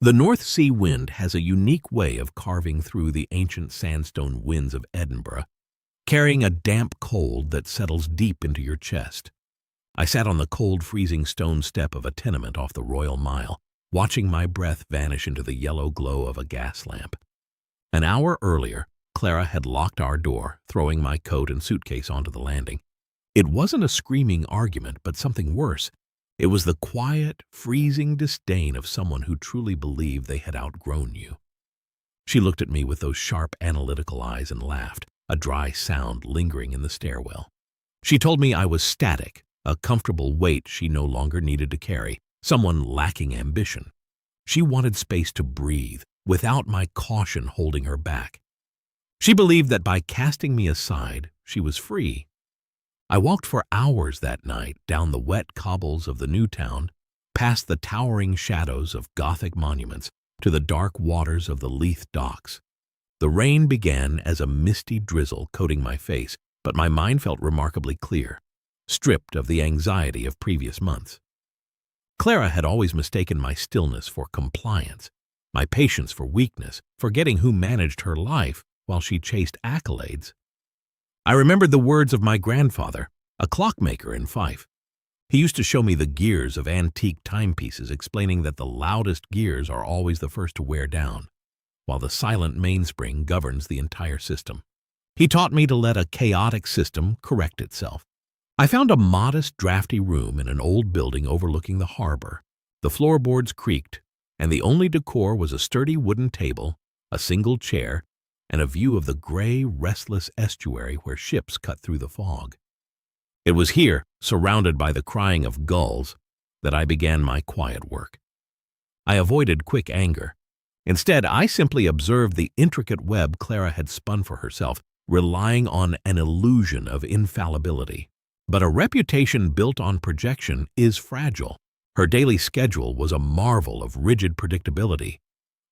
The North Sea wind has a unique way of carving through the ancient sandstone winds of Edinburgh, carrying a damp cold that settles deep into your chest. I sat on the cold, freezing stone step of a tenement off the Royal Mile, watching my breath vanish into the yellow glow of a gas lamp. An hour earlier, Clara had locked our door, throwing my coat and suitcase onto the landing. It wasn't a screaming argument, but something worse. It was the quiet, freezing disdain of someone who truly believed they had outgrown you. She looked at me with those sharp, analytical eyes and laughed, a dry sound lingering in the stairwell. She told me I was static, a comfortable weight she no longer needed to carry, someone lacking ambition. She wanted space to breathe, without my caution holding her back. She believed that by casting me aside, she was free. I walked for hours that night down the wet cobbles of the new town, past the towering shadows of Gothic monuments, to the dark waters of the Leith docks. The rain began as a misty drizzle coating my face, but my mind felt remarkably clear, stripped of the anxiety of previous months. Clara had always mistaken my stillness for compliance, my patience for weakness, forgetting who managed her life while she chased accolades. I remembered the words of my grandfather, a clockmaker in Fife. He used to show me the gears of antique timepieces, explaining that the loudest gears are always the first to wear down, while the silent mainspring governs the entire system. He taught me to let a chaotic system correct itself. I found a modest, drafty room in an old building overlooking the harbor. The floorboards creaked, and the only decor was a sturdy wooden table, a single chair, and a view of the gray, restless estuary where ships cut through the fog. It was here, surrounded by the crying of gulls, that I began my quiet work. I avoided quick anger. Instead, I simply observed the intricate web Clara had spun for herself, relying on an illusion of infallibility. But a reputation built on projection is fragile. Her daily schedule was a marvel of rigid predictability.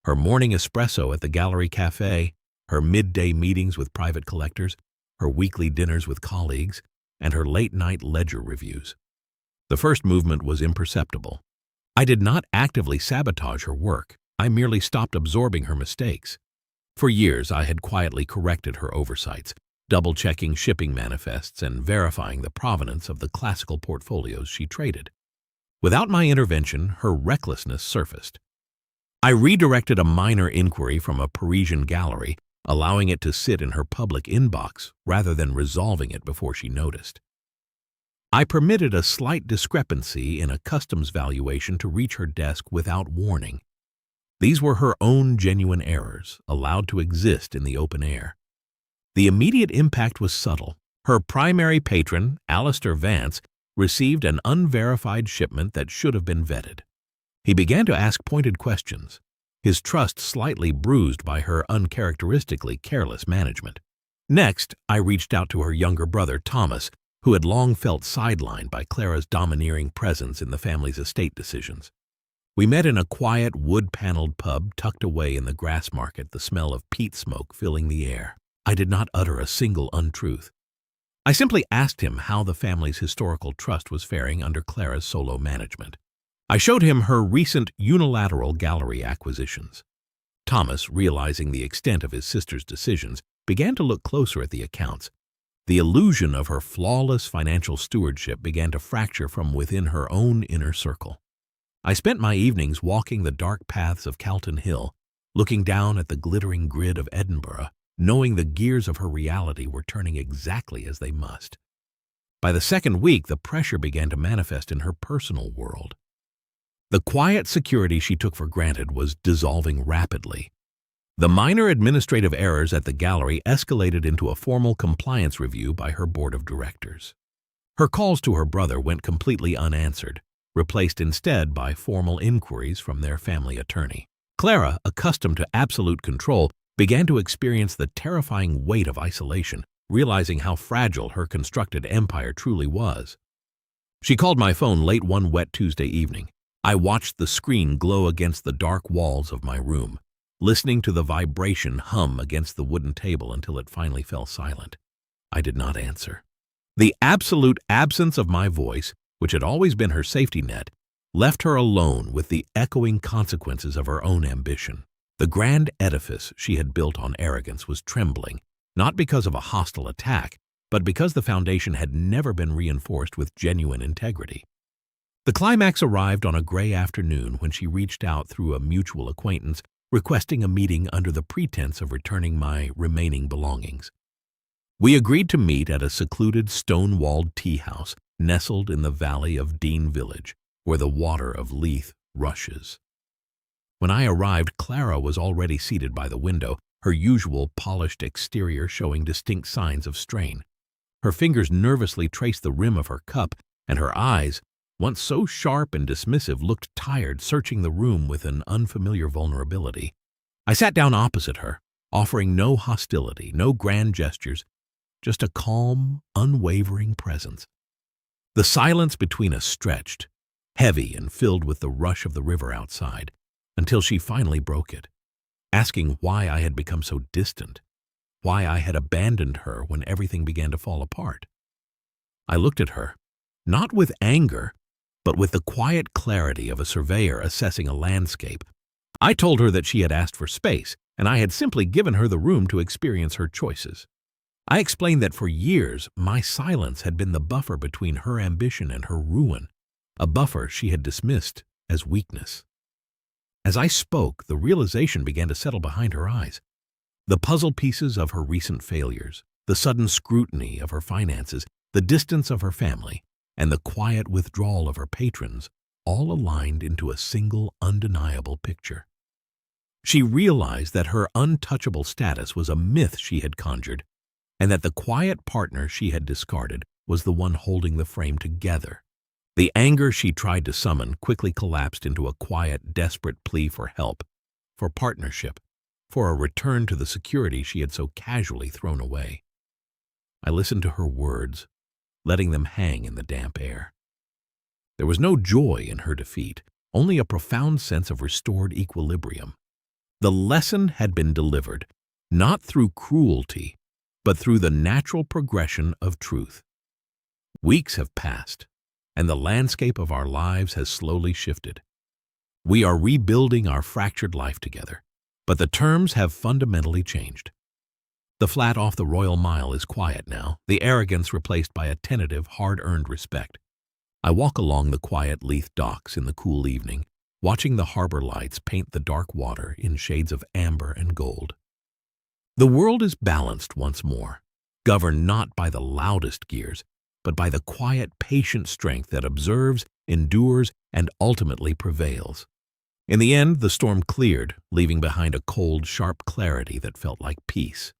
Her morning espresso at the Gallery Cafe, her midday meetings with private collectors, her weekly dinners with colleagues, and her late-night ledger reviews. The first movement was imperceptible. I did not actively sabotage her work. I merely stopped absorbing her mistakes. For years, I had quietly corrected her oversights, double-checking shipping manifests and verifying the provenance of the classical portfolios she traded. Without my intervention, her recklessness surfaced. I redirected a minor inquiry from a Parisian gallery, allowing it to sit in her public inbox rather than resolving it before she noticed. I permitted a slight discrepancy in a customs valuation to reach her desk without warning. These were her own genuine errors, allowed to exist in the open air. The immediate impact was subtle. Her primary patron, Alistair Vance, received an unverified shipment that should have been vetted. He began to ask pointed questions, his trust slightly bruised by her uncharacteristically careless management. Next, I reached out to her younger brother, Thomas, who had long felt sidelined by Clara's domineering presence in the family's estate decisions. We met in a quiet, wood-paneled pub tucked away in the grass market, the smell of peat smoke filling the air. I did not utter a single untruth. I simply asked him how the family's historical trust was faring under Clara's solo management. I showed him her recent unilateral gallery acquisitions. Thomas, realizing the extent of his sister's decisions, began to look closer at the accounts. The illusion of her flawless financial stewardship began to fracture from within her own inner circle. I spent my evenings walking the dark paths of Calton Hill, looking down at the glittering grid of Edinburgh, knowing the gears of her reality were turning exactly as they must. By the second week, the pressure began to manifest in her personal world. The quiet security she took for granted was dissolving rapidly. The minor administrative errors at the gallery escalated into a formal compliance review by her board of directors. Her calls to her brother went completely unanswered, replaced instead by formal inquiries from their family attorney. Clara, accustomed to absolute control, began to experience the terrifying weight of isolation, realizing how fragile her constructed empire truly was. She called my phone late one wet Tuesday evening. I watched the screen glow against the dark walls of my room, listening to the vibration hum against the wooden table until it finally fell silent. I did not answer. The absolute absence of my voice, which had always been her safety net, left her alone with the echoing consequences of her own ambition. The grand edifice she had built on arrogance was trembling, not because of a hostile attack, but because the foundation had never been reinforced with genuine integrity. The climax arrived on a gray afternoon when she reached out through a mutual acquaintance, requesting a meeting under the pretense of returning my remaining belongings. We agreed to meet at a secluded stone-walled tea house nestled in the valley of Dean Village, where the water of Leith rushes. When I arrived, Clara was already seated by the window, her usual polished exterior showing distinct signs of strain. Her fingers nervously traced the rim of her cup, and her eyes, once so sharp and dismissive, looked tired, searching the room with an unfamiliar vulnerability. I sat down opposite her, offering no hostility, no grand gestures, just a calm, unwavering presence. The silence between us stretched, heavy and filled with the rush of the river outside, until she finally broke it, asking why I had become so distant, why I had abandoned her when everything began to fall apart. I looked at her, not with anger, but with the quiet clarity of a surveyor assessing a landscape. I told her that she had asked for space, and I had simply given her the room to experience her choices. I explained that for years my silence had been the buffer between her ambition and her ruin, a buffer she had dismissed as weakness. As I spoke, the realization began to settle behind her eyes. The puzzle pieces of her recent failures, the sudden scrutiny of her finances, the distance of her family, and the quiet withdrawal of her patrons all aligned into a single undeniable picture. She realized that her untouchable status was a myth she had conjured, and that the quiet partner she had discarded was the one holding the frame together. The anger she tried to summon quickly collapsed into a quiet, desperate plea for help, for partnership, for a return to the security she had so casually thrown away. I listened to her words, letting them hang in the damp air. There was no joy in her defeat, only a profound sense of restored equilibrium. The lesson had been delivered, not through cruelty, but through the natural progression of truth. Weeks have passed, and the landscape of our lives has slowly shifted. We are rebuilding our fractured life together, but the terms have fundamentally changed. The flat off the Royal Mile is quiet now, the arrogance replaced by a tentative, hard-earned respect. I walk along the quiet Leith docks in the cool evening, watching the harbor lights paint the dark water in shades of amber and gold. The world is balanced once more, governed not by the loudest gears, but by the quiet, patient strength that observes, endures, and ultimately prevails. In the end, the storm cleared, leaving behind a cold, sharp clarity that felt like peace.